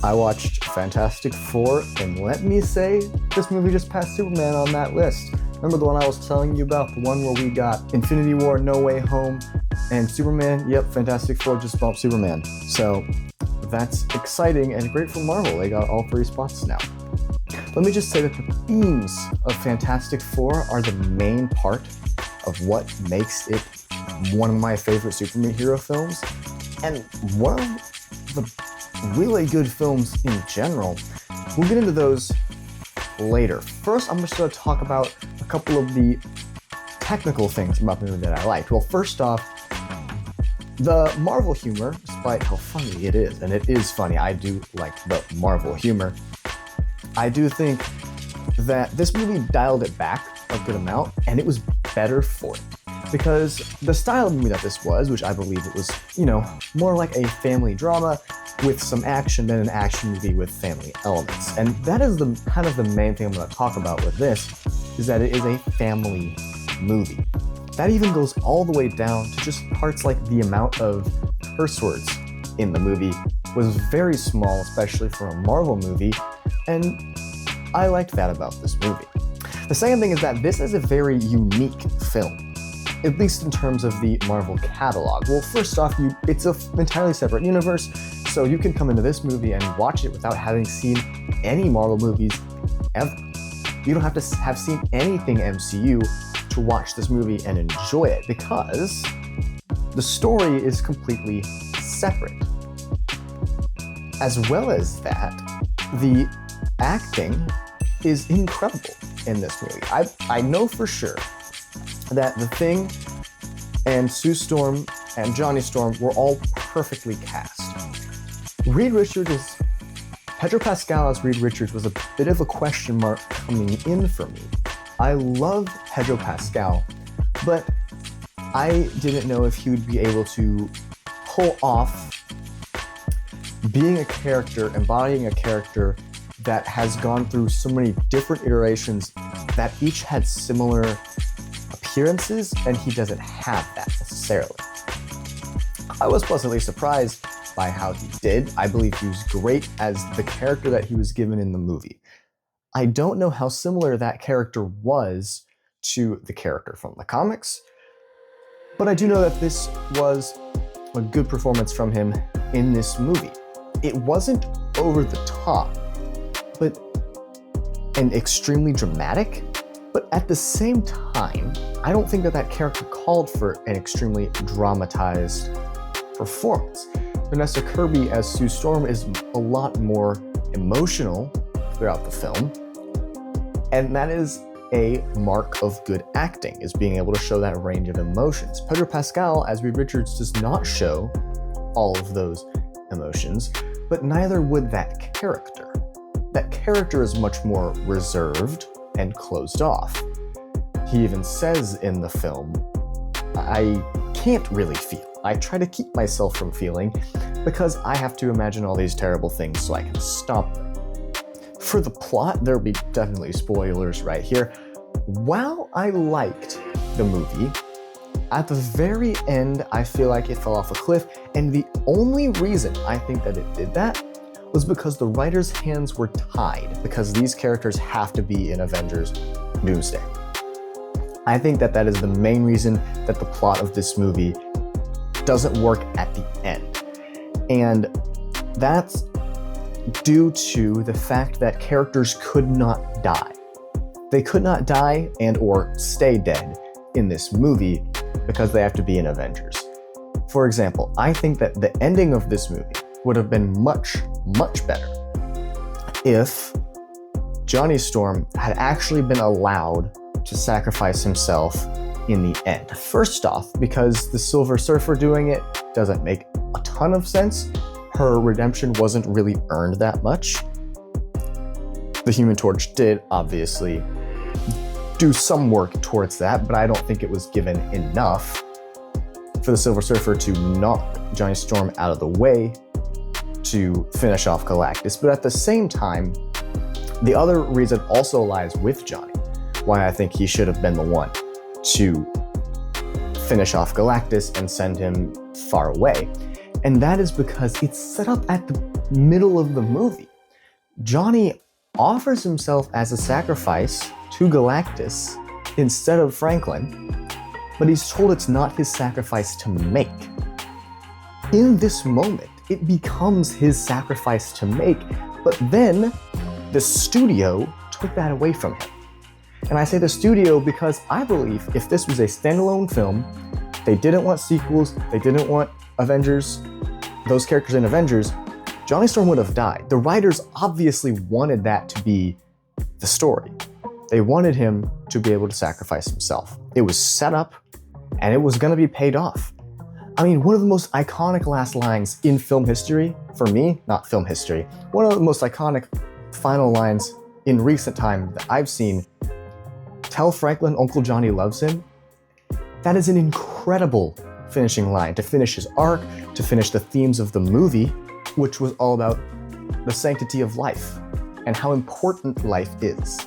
I watched Fantastic Four, and let me say, this movie just passed Superman on that list. Remember the one I was telling you about? The one where we got Infinity War, No Way Home, and Superman? Yep, Fantastic Four just bumped Superman. So that's exciting and great for Marvel. They got all 3 spots now. Let me just say that the themes of Fantastic Four are the main part of what makes it one of my favorite superhero films, and one of the really good films in general. We'll get into those later. First, I'm just going to talk about a couple of the technical things about the movie that I liked. Well, first off, the Marvel humor, despite how funny it is, and it is funny, I do like the Marvel humor, I do think that this movie dialed it back a good amount, and it was better for it. Because the style of movie that this was, which I believe it was, more like a family drama with some action than an action movie with family elements. And that is the kind of the main thing I'm going to talk about with this, is that it is a family movie. That even goes all the way down to just parts like the amount of curse words in the movie was very small, especially for a Marvel movie, and I liked that about this movie. The second thing is that this is a very unique film, at least in terms of the Marvel catalog. Well, first off, it's an entirely separate universe, so you can come into this movie and watch it without having seen any Marvel movies ever. You don't have to have seen anything MCU to watch this movie and enjoy it, because the story is completely separate. As well as that, the acting is incredible in this movie. I know for sure that The Thing and Sue Storm and Johnny Storm were all perfectly cast. Pedro Pascal as Reed Richards was a bit of a question mark coming in for me. I love Pedro Pascal, but I didn't know if he would be able to pull off being a character, embodying a character that has gone through so many different iterations that each had similar appearances, and he doesn't have that necessarily. I was pleasantly surprised by how he did. I believe he was great as the character that he was given in the movie. I don't know how similar that character was to the character from the comics, but I do know that this was a good performance from him in this movie. It wasn't over the top, and extremely dramatic, but at the same time, I don't think that character called for an extremely dramatized performance. Vanessa Kirby as Sue Storm is a lot more emotional throughout the film, and that is a mark of good acting, is being able to show that range of emotions. Pedro Pascal as Reed Richards does not show all of those emotions, but neither would that character. That character is much more reserved and closed off. He even says in the film, I can't really feel. I try to keep myself from feeling because I have to imagine all these terrible things so I can stop them. For the plot, there'll be definitely spoilers right here. While I liked the movie, at the very end, I feel like it fell off a cliff, and the only reason I think that it did that was because the writers' hands were tied, because these characters have to be in Avengers Doomsday. I think that is the main reason that the plot of this movie doesn't work at the end. And that's due to the fact that characters could not die. They could not die and or stay dead in this movie because they have to be in Avengers. For example, I think that the ending of this movie would have been much, much better if Johnny Storm had actually been allowed to sacrifice himself in the end. First off, because the Silver Surfer doing it doesn't make a ton of sense. Her redemption wasn't really earned that much. The Human Torch did, obviously, do some work towards that, but I don't think it was given enough for the Silver Surfer to knock Johnny Storm out of the way to finish off Galactus. But at the same time, the other reason also lies with Johnny, why I think he should have been the one to finish off Galactus and send him far away, And that is because it's set up at the middle of the movie. Johnny offers himself as a sacrifice to Galactus instead of Franklin, but he's told it's not his sacrifice to make. In this moment, it becomes his sacrifice to make, but then the studio took that away from him. And I say the studio because I believe if this was a standalone film, they didn't want sequels, they didn't want Avengers, those characters in Avengers, Johnny Storm would have died. The writers obviously wanted that to be the story. They wanted him to be able to sacrifice himself. It was set up and it was going to be paid off. I mean, one of the most iconic last lines in film history, for me, not film history, one of the most iconic final lines in recent time that I've seen, tell Franklin Uncle Johnny loves him. That is an incredible finishing line to finish his arc, to finish the themes of the movie, which was all about the sanctity of life and how important life is.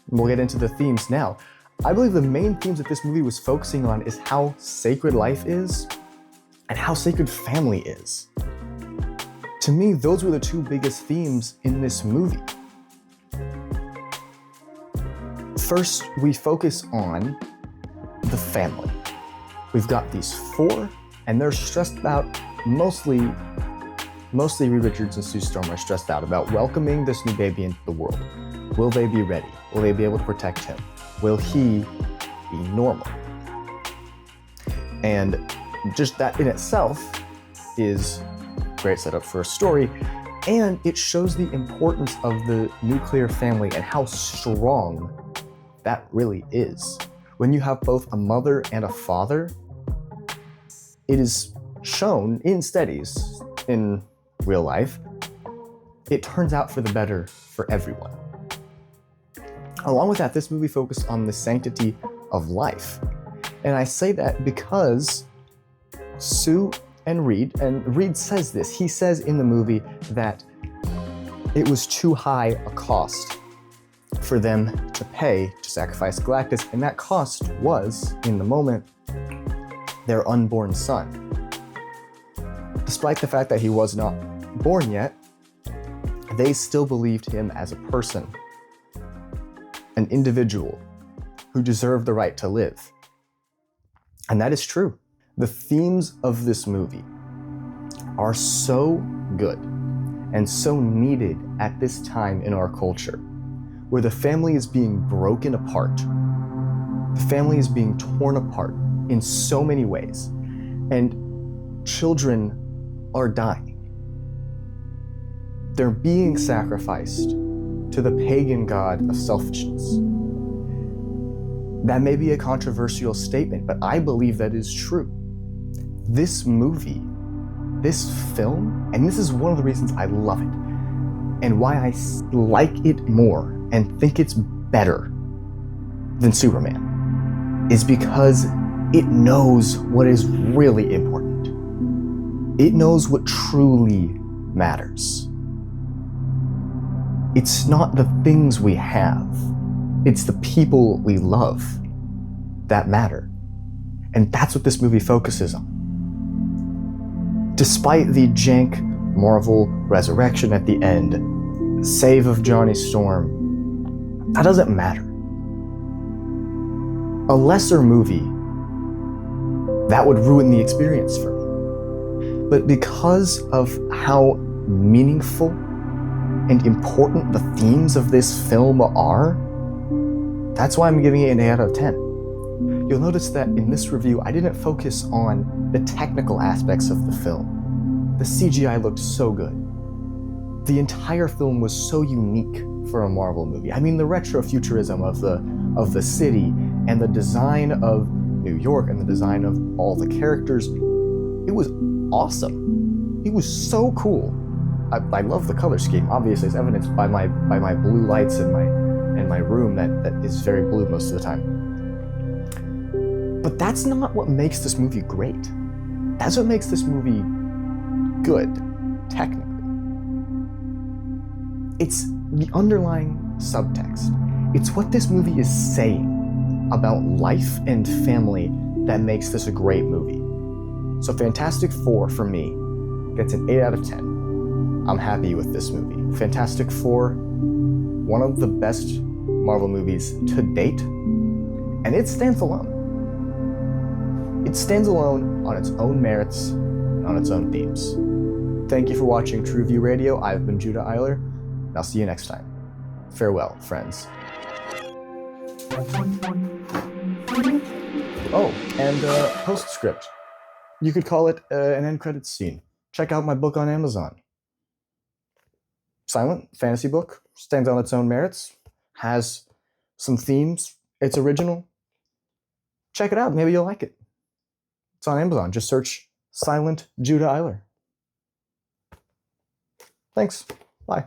We'll get into the themes now. I believe the main themes that this movie was focusing on is how sacred life is and how sacred family is. To me, those were the two biggest themes in this movie. First, we focus on the family. We've got these four, and they're stressed out, mostly Reed Richards and Sue Storm are stressed out about welcoming this new baby into the world. Will they be ready? Will they be able to protect him? Will he be normal? And just that in itself is great setup for a story, and it shows the importance of the nuclear family and how strong that really is. When you have both a mother and a father, it is shown in studies, in real life, it turns out for the better for everyone. Along with that, this movie focused on the sanctity of life. And I say that because Sue and Reed says this. He says in the movie that it was too high a cost for them to pay to sacrifice Galactus, and that cost was, in the moment, their unborn son. Despite the fact that he was not born yet, they still believed him as a person, an individual who deserved the right to live. And that is true. The themes of this movie are so good and so needed at this time in our culture, where the family is being broken apart. The family is being torn apart in so many ways, and children are dying. They're being sacrificed to the pagan god of selfishness. That may be a controversial statement, but I believe that is true. This movie, this film, and this is one of the reasons I love it, and why I like it more and think it's better than Superman, is because it knows what is really important. It knows what truly matters. It's not the things we have, it's the people we love that matter. And that's what this movie focuses on. Despite the jank Marvel resurrection at the end, save of Johnny Storm, that doesn't matter. A lesser movie, that would ruin the experience for me. But because of how meaningful and important the themes of this film are, that's why I'm giving it an 8 out of 10. You'll notice that in this review, I didn't focus on the technical aspects of the film. The CGI looked so good. The entire film was so unique for a Marvel movie. I mean, the retrofuturism of the city and the design of New York and the design of all the characters, it was awesome. It was so cool. I love the color scheme. Obviously, it's evidenced by my blue lights in my room that is very blue most of the time. But that's not what makes this movie great. That's what makes this movie good, technically. It's the underlying subtext. It's what this movie is saying about life and family that makes this a great movie. So Fantastic Four, for me, gets an 8 out of 10. I'm happy with this movie. Fantastic Four, one of the best Marvel movies to date, and it stands alone. It stands alone on its own merits and on its own themes. Thank you for watching True View Radio. I've been Judah Eyler, and I'll see you next time. Farewell, friends. Oh, and postscript. You could call it an end credits scene. Check out my book on Amazon. Silent fantasy book, stands on its own merits, has some themes. It's original. Check it out. Maybe you'll like it. It's on Amazon. Just search Silent Judah Eyler. Thanks. Bye.